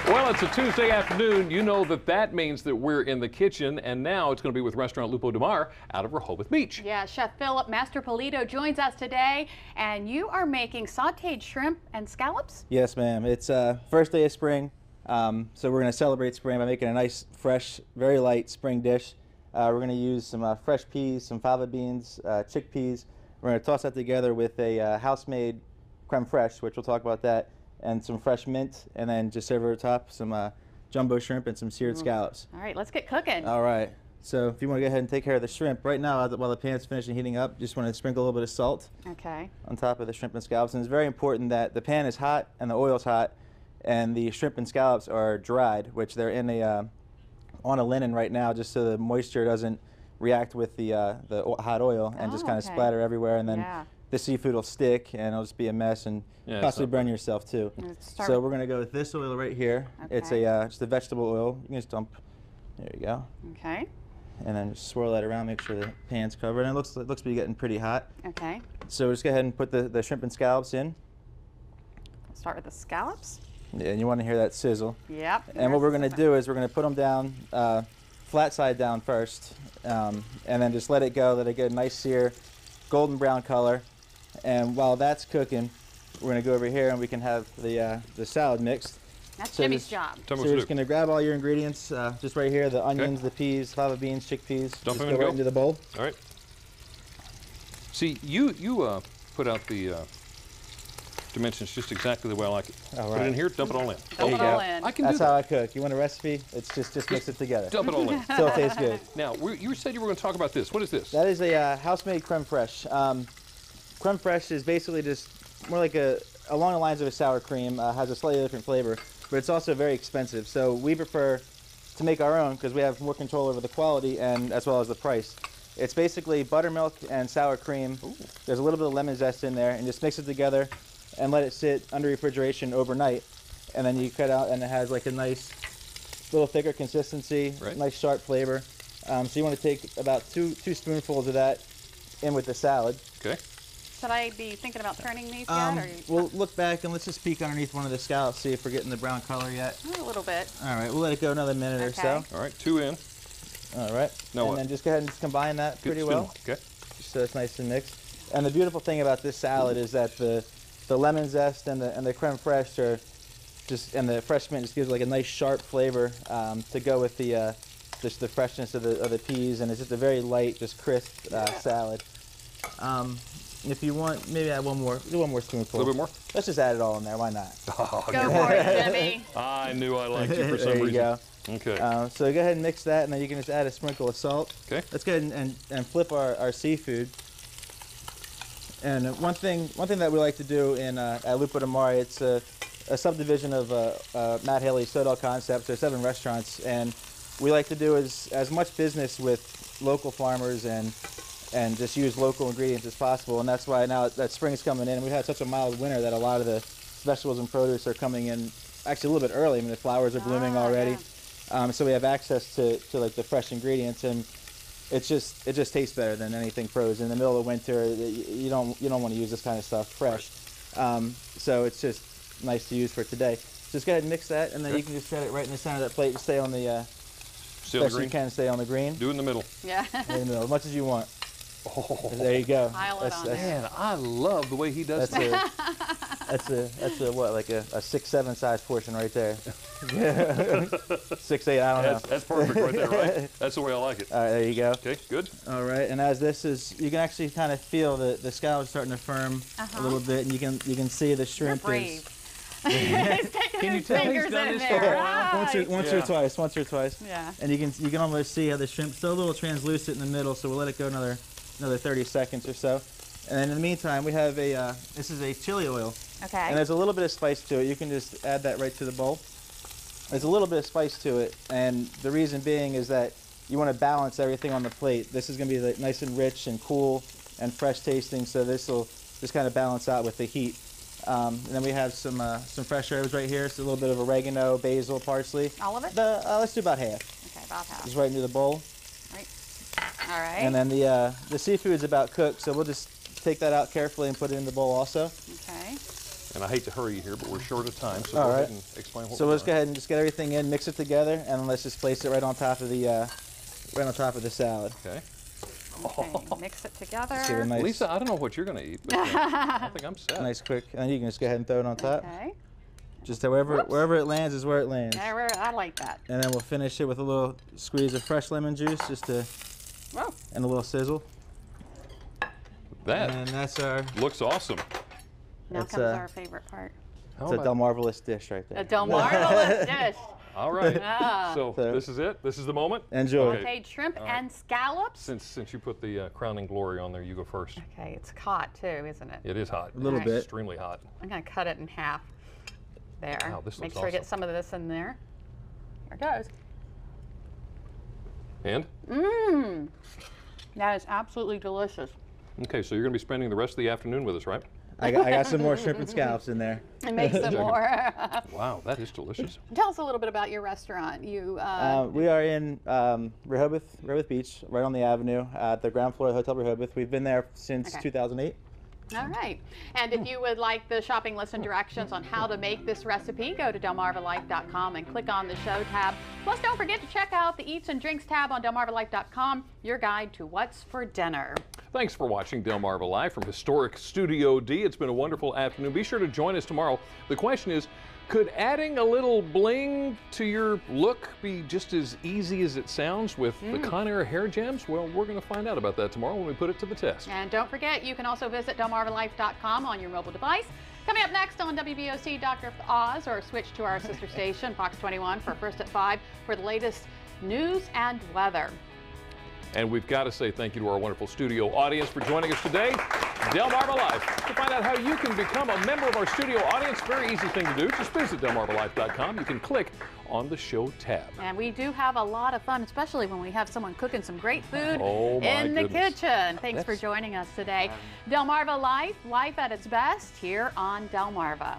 Well, it's a Tuesday afternoon. You know that means that we're in the kitchen, and now it's going to be with restaurant Lupo de Mare out of Rehoboth Beach. Yeah, Chef Philip Mastropolito joins us today, and you are making sautéed shrimp and scallops? Yes, ma'am. It's first day of spring, so we're going to celebrate spring by making a nice, fresh, very light spring dish. We're going to use some fresh peas, some fava beans, chickpeas. We're going to toss that together with a house-made creme fraiche, which we'll talk about that, and some fresh mint, and then just serve over the top some jumbo shrimp and some seared scallops. All right, let's get cooking. All right. So if you want to go ahead and take care of the shrimp, right now while the pan's finishing heating up, just want to sprinkle a little bit of salt on top of the shrimp and scallops. And it's very important that the pan is hot and the oil's hot, and the shrimp and scallops are dried, which they're in on a linen right now, just so the moisture doesn't react with the hot oil and just kind of splatter everywhere, and then the seafood will stick and it'll just be a mess and possibly burn yourself too. So we're going to go with this oil right here. It's just a vegetable oil. You can just dump. There you go. Okay. And then just swirl that around, make sure the pan's covered. And it looks to be getting pretty hot. Okay. So just go ahead and put the shrimp and scallops in. Start with the scallops. Yeah, and you want to hear that sizzle. Yep. And what we're going to do is we're going to put them down flat side down first, and then just let it go, let it get a nice sear, golden brown color. And while that's cooking, we're going to go over here and we can have the salad mixed. That's Jimmy's job. So you're just going to grab all your ingredients, just right here, the onions, the peas, fava beans, chickpeas. Just go right into the bowl. All right. See, you put out the dimensions just exactly the way I like it. All right. Put it in here, dump it all in. Dump it all in. I can do that. That's how I cook. You want a recipe? It's just mix it together. Dump it all in. Still tastes good. Now, you said you were going to talk about this. What is this? That is a house-made creme fraiche. Creme fraiche is basically just more like along the lines of a sour cream, has a slightly different flavor, but it's also very expensive. So we prefer to make our own because we have more control over the quality and as well as the price. It's basically buttermilk and sour cream. Ooh. There's a little bit of lemon zest in there, and just mix it together and let it sit under refrigeration overnight. And then you cut out, and it has like a nice little thicker consistency, nice sharp flavor. So you want to take about two spoonfuls of that in with the salad. Okay. Should I be thinking about turning these yet? Or we'll look back and let's just peek underneath one of the scallops, see if we're getting the brown color yet. A little bit. All right, we'll let it go another minute or so. All right, 2 in. All right. And then just go ahead and combine that pretty well. Okay. Just so it's nice and mixed. And the beautiful thing about this salad is that the lemon zest and the creme fraiche are and the fresh mint just gives like a nice sharp flavor to go with just the freshness of the peas, and it's just a very light, just crisp salad. If you want, maybe add one more spoonful. A little bit more? Let's just add it all in there. Why not? Oh, go for it, Jimmy. I knew I liked you for some reason. There you go. Okay. So go ahead and mix that, and then you can just add a sprinkle of salt. Okay. Let's go ahead and flip our seafood. And one thing that we like to do at Lupo de Mare, it's a subdivision of Matt Haley's Sodal Concepts. There's 7 restaurants, and we like to do as much business with local farmers and just use local ingredients as possible. And that's why now that spring's coming in, and we've had such a mild winter that a lot of the vegetables and produce are coming in actually a little bit early. I mean, the flowers are blooming already. Yeah. So we have access to like the fresh ingredients, and it just tastes better than anything frozen. In the middle of winter, you don't want to use this kind of stuff fresh. So it's just nice to use for today. Just go ahead and mix that, and then you can just set it right in the center of that plate and stay on the best you can stay on the green. Do it in the middle. Yeah. In the middle, as much as you want. Oh. There you go. Pile it on there. Man, I love the way he does that. That's a what, like a 6-7 size portion right there. 6-8, I don't know. That's perfect right there, right? That's the way I like it. All right, there you go. Okay, good. All right, and as this is, you can actually kind of feel the scallops starting to firm a little bit, and you can see the shrimp is. Can you tell he's done this for a while? Once or twice. Yeah. And you can almost see how the shrimp's still a little translucent in the middle, so we'll let it go another 30 seconds or so. And then in the meantime, we have this is a chili oil. Okay. And there's a little bit of spice to it. You can just add that right to the bowl. There's a little bit of spice to it, and the reason being is that you want to balance everything on the plate. This is going to be like nice and rich and cool and fresh tasting, so this will just kind of balance out with the heat. And then we have some fresh herbs right here. So a little bit of oregano, basil, parsley. All of it? Let's do about half. Okay, about half. Just right into the bowl. All right. And then the seafood's about cooked, so we'll just take that out carefully and put it in the bowl also. Okay. And I hate to hurry you here, but we're short of time, so All go right. ahead and explain what So we're let's go doing. ahead and just get everything in, mix it together, and let's just place it right on top of the salad. Okay. Okay. Mix it together. Just give it a nice, Lisa, I don't know what you're going to eat, but I think I'm set. nice quick, and you can just go ahead and throw it on top. Okay. Just wherever it lands is where it lands. There, I like that. And then we'll finish it with a little squeeze of fresh lemon juice, Whoa. and a little sizzle. That And that's our looks awesome. Now That's, comes our favorite part. How it's a about- Del Marvelous dish right there. A Del Marvelous dish. All right. Ah. So So- this is it. This is the moment. Enjoy. Okay. Sauteed shrimp All right. and scallops. Since you put the crowning glory on there, you go first. Okay, it's hot too, isn't it? It is hot. A little All right. bit. Extremely hot. I'm gonna cut it in half. There. Wow, this Make looks sure I get awesome. some of this in there. Here it goes. And Mmm. That is absolutely delicious. okay, so you're going to be spending the rest of the afternoon with us, right? I got some more shrimp and scallops in there. And make some more. Wow, that is delicious. Tell us a little bit about your restaurant. You. We are in Rehoboth Beach, right on the avenue, at the ground floor of Hotel Rehoboth. We've been there since Okay. 2008. All right. And if you would like the shopping list and directions on how to make this recipe, go to delmarvalife.com and click on the show tab. Plus, don't forget to check out the Eats and Drinks tab on delmarvalife.com, your guide to what's for dinner. Thanks for watching Delmarva Live from historic Studio D. It's been a wonderful afternoon. Be sure to join us tomorrow. The question is, could adding a little bling to your look be just as easy as it sounds with the Conair hair gems? Well, we're going to find out about that tomorrow when we put it to the test. And don't forget, you can also visit delmarvalife.com on your mobile device. Coming up next on WBOC, Dr. Oz, or switch to our sister station, Fox 21, for First at 5 for the latest news and weather. And we've got to say thank you to our wonderful studio audience for joining us today. Delmarva Live. To find out how you can become a member of our studio audience, very easy thing to do. Just visit delmarvalife.com. You can click on the show tab. And we do have a lot of fun, especially when we have someone cooking some great food Oh, my in the goodness. kitchen. Thanks for That's- joining us today. Delmarva Life, life at its best here on Delmarva.